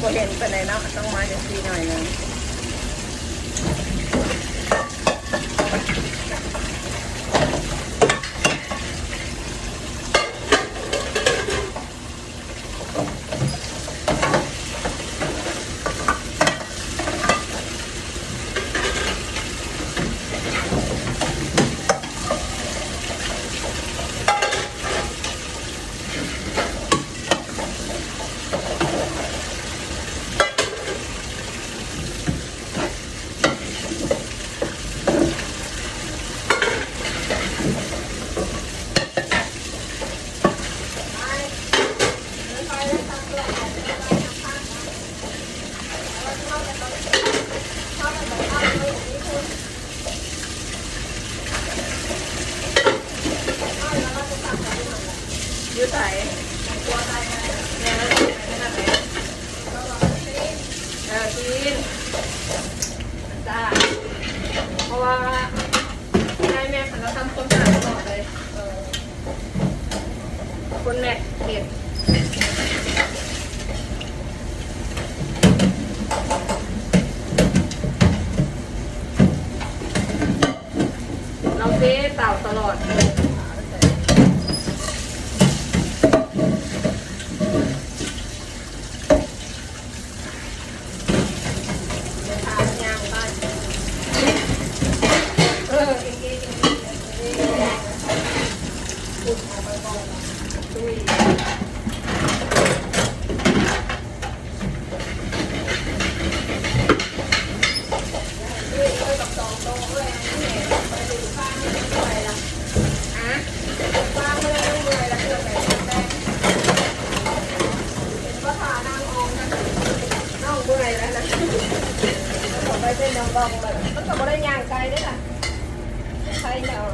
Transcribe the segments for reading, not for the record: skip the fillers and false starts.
บ่เห็นไปไหนเนาะต้องมาจังซี่หน่อยนึงยืดใส่ตัวใส่เนี่ยนั่นแหละกินจ้าเพราะว่าให้แม่ขันเราทำคนสะอาดตลอดเลยคนแม่เก็บเราเซฟเต่าตลอดไปเป็นน้องกองเลยมันก็บ่ได้ย่างไกลได้ล่ะใช่แล้ว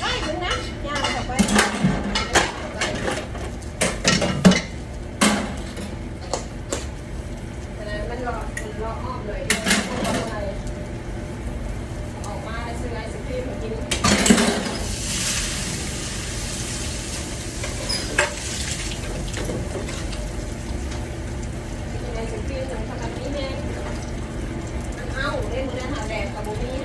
ได้ถึงนะย่างเข้าไปมันรออ้อมเลยออกมาซื้อไอศครีมมากินไอศครีมของขนาดนี้เนี่ยเล่นมือหาแดดกับบุมี่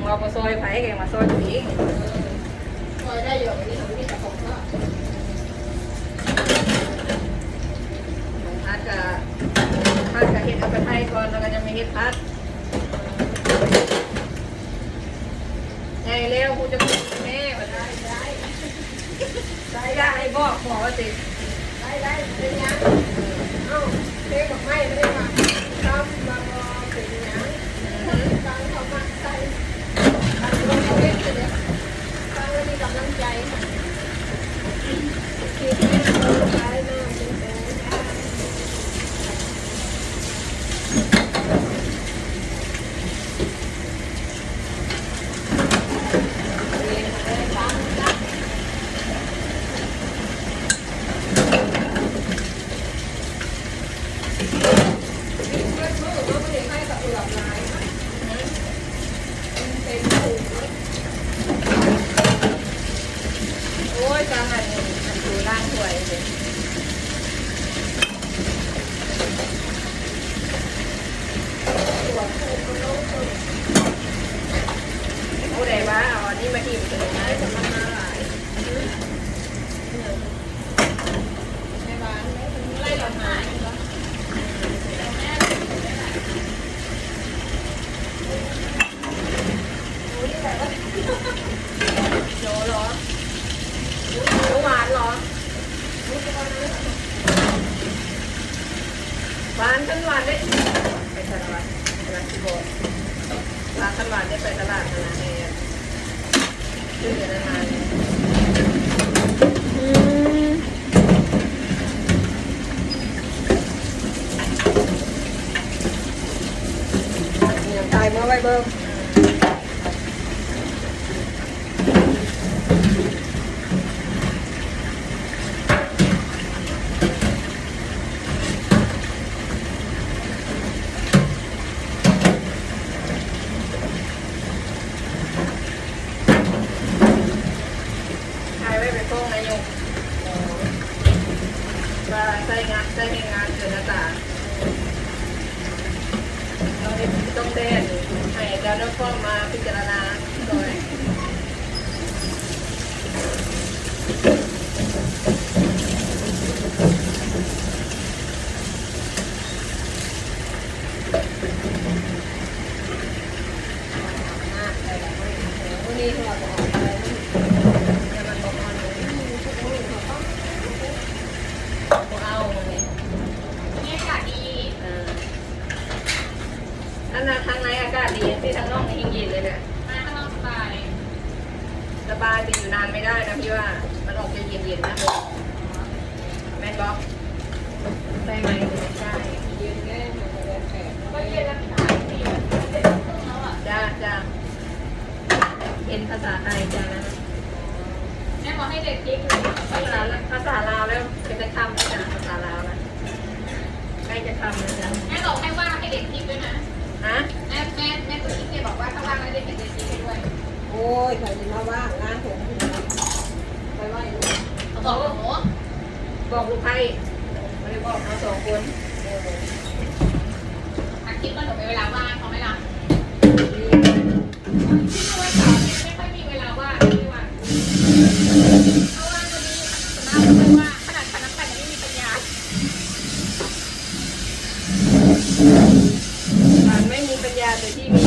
เรามาซอยไผ่แกมาซอยตัวนี้ซอยได้เยอะนี่มันมีแต่ของก็พัดกับเห็ดเอาไปไทยก่อนแล้วก็จะมีเห็ดพัดไงเร็วกูจะกินแม่มาได้ให้บอกขอสิได้เป็นยังเอ้าเด็กกับไม่ได้มาทำมาเป็นยังการทำมาใส่เล่นเลยเนี่ยฟังแล้วมีกำลังใจคิดไปหน้าเป็นแสนโอ้ยจานอันดูร่างสวยเลยตัวคู่ก็ลง หวานขั้นหวานได้ไปตลาดตลาดที่บอกหวานขั้นหวานได้ไปตลาดขนาดนี้ชื่ออะไรมาเนี่ยตายเมื่อไว้เบิ่งใช้งานเกินหน้าตาต้องเด่นให้แล้วแล้วก็มาพิจารณาโดยนี่เราบอกอะไรเนี่ยมันบอกว่าเอาเนี่ยอากาศดีอันนั้นทางไหนอากาศดีที่ทางนอกนี่เย็นเลยเนี่ยมาข้างนอกสบายสบายแต่อยู่นานไม่ได้นะพี่ว่ามันออกจะเย็นๆนะแม่บอกใช่ไหมใช่เย็นแน่ก็เย็นแล้วค่ะจ้าเย็นภาษาไทยจ้านะแม่บอกให้เด็กทิ้งภาษาลาวแล้วจะทำจ้ะภาษาลาวนะใครจะทำนะจ๊ะแม่บอกให้ว่าให้เด็กทิ้งด้วยนะฮะแม่ตัวทิ้งแกบอกว่าถ้าว่างแล้วเด็กจะทิ้งให้ด้วยโอ้ยใครจะมาว่างงานผมไปว่าอยู่เขาบอกว่าบอกลูกใครไม่ได้บอกเราสองคนทักคิดว่าหนูมีเวลาว่างเขาไม่รับที่ช่วยสอนไม่ค่อยมีเวลาว่างไม่ว่างเพราะว่าจะมีสมาไม่ว่าขนาดน้ำปั่นยังไม่มีปัญญาปั่นไม่มีปัญญาแต่ที่มี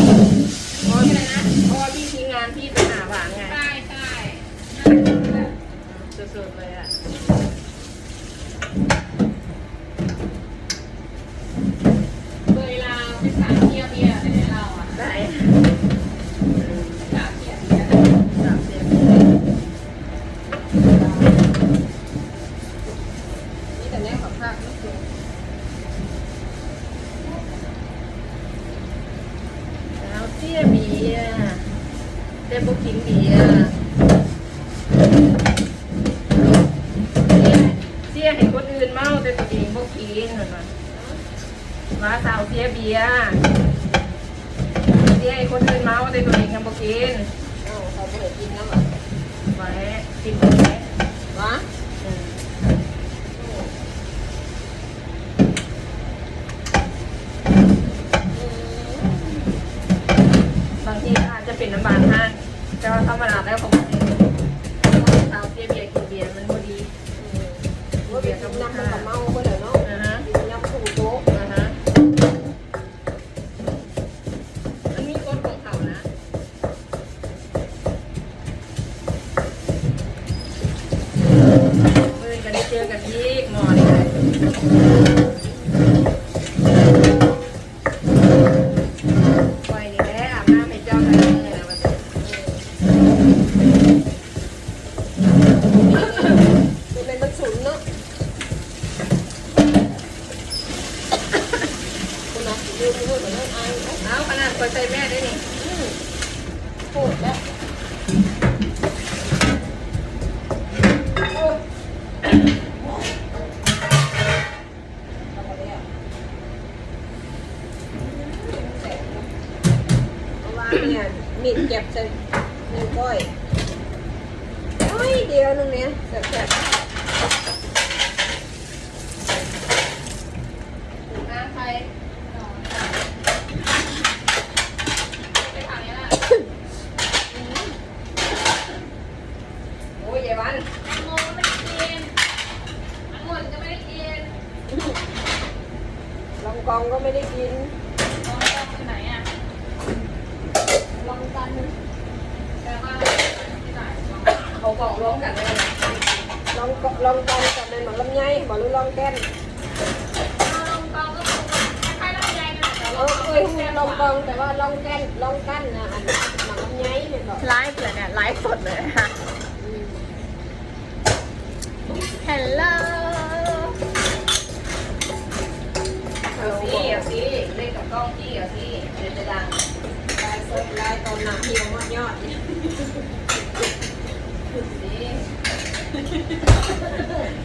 เพราะอะไรนะเพราะว่าพี่ทิ้งงานพี่ไปหาหวานไงใช่สุดๆเลยอ่ะเวลาไปสามเที่ยวเบียร์แต่เราอ่ะได้เสียเบียร์แต่บุกินเบียร์เสียให้คนอื่นเมาแต่ตัวเองบุกินเหรอมาสาวเสียเบียร์เสียให้คนอื่นเมาแต่ตัวเองยังบุกินเขาไม่ได้กินนะหรอไว้กินไว้วะบางทีอาจจะเป็นน้ำบานห้างแต่ว่าธรรมดาแล้วผมสาวเสียเบียร์กินเบียร์มันพอดีเบียร์กับน้ำมันกับเมาก็เลยเนาะน้ำถูกโต๊ะมันมีก้นของเขานะเมื่อกันได้เจอกันที่หมอนี่เลยปล่อยนี่แหละอาบน้ำให้เจ้าได้เลยนะมันเป็นมันสูงเนาะคุณนะยืมมือเหมือนเล่นไอ้เอาขนาดคอยใจแม่ได้นี่โหดแล้วเนี่ยมีดเก็บใส่นิ้วก้อยโอ้ยเดียวนึงเนี่ยแสบน้ำไฟไปทางนี้ละโอ้ยเยาวันแตงโมไม่ได้กินองุ่นก็ไม่ได้กินลองกองก็ไม่ได้กินลองกองที่ไหนอ่ะลองกันแต่ว่าเขาบอกร้องกันเลยลองกันกับในหมอนลำไยบอกรู้ลองแก้นลองกองก็คง ลองกองแต่ว่าลองกั้นนะอันหมักมันไงเนี่ยก็ ไลฟ์เลยเนี่ยไลฟ์สดเลยค่ะฮัลโหลเอาสิเล่นกับกล้องพี่เอาสิเดี๋ยวจะดัง ลายสดลายตอนหนักเหี่ยวมอดยอดเนี่ย สิ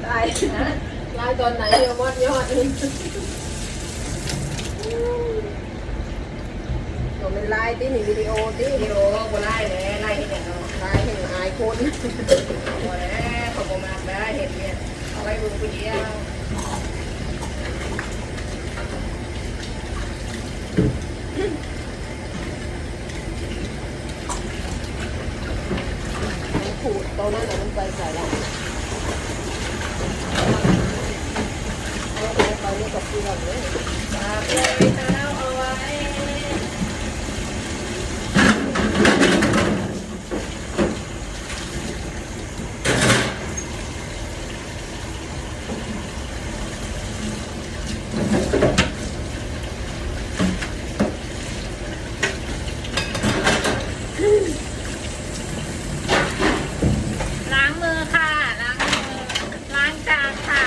ลายลายตอนไหนเหี่ยวมอดยอดนี่ตัวเป็นลายที่นี่วิดีโอที่ วิดีโอก็บ่ไล่เลยไล่ที่เนี่ยเนาะ ลายแห่งอายคน บ่แล้วเขาบ่มากได้เห็นเนี่ยเอาไว้ดูคนเดียว ขูดตรงนั้นน่ะมันไปใส่ละเอาไปนี่กับที่เราเลย ฝากเลยเท้าเอาไว้ล้างมือค่ะล้างมือล้างจานค่ะ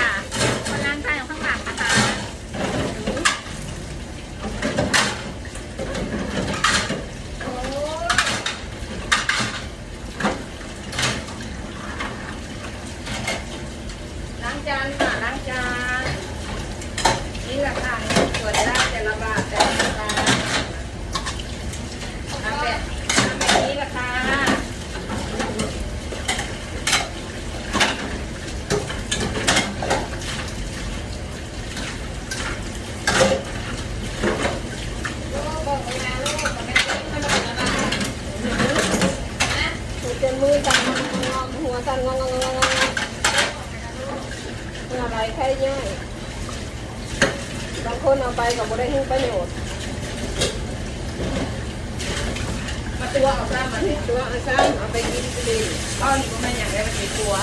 คนล้างจานอยู่ข้างหลังนะคะล้างจานค่ะล้างจานนี่แหละค่ะตรวจได้แต่ละบาทแต่ละบาททำแบบนี้แหละค่ะ เจนมือสั่นงอหัวสั่นงออะไรแค่ย่อยบางคนเอาไปกับบได้ให้ประโยชน์ มาตัวเอาซ้ำมาสิ ตัวอาซ้ำเอาไปกินก็ดี เอาหนิก็ไม่อยากได้มาตีตัว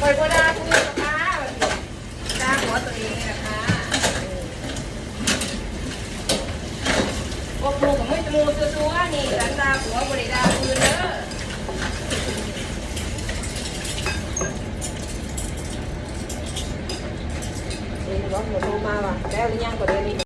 ปล่อยโบดาพูดนะคะดาหัวตัวเองนะคะพวกมูกับมือจมูกตัวนี่หลังตาหัวบริดาปืนเด้อ นี่บอกหนูโทรมาว่ะแล้วหรือยังก็เดี๋ยวนี้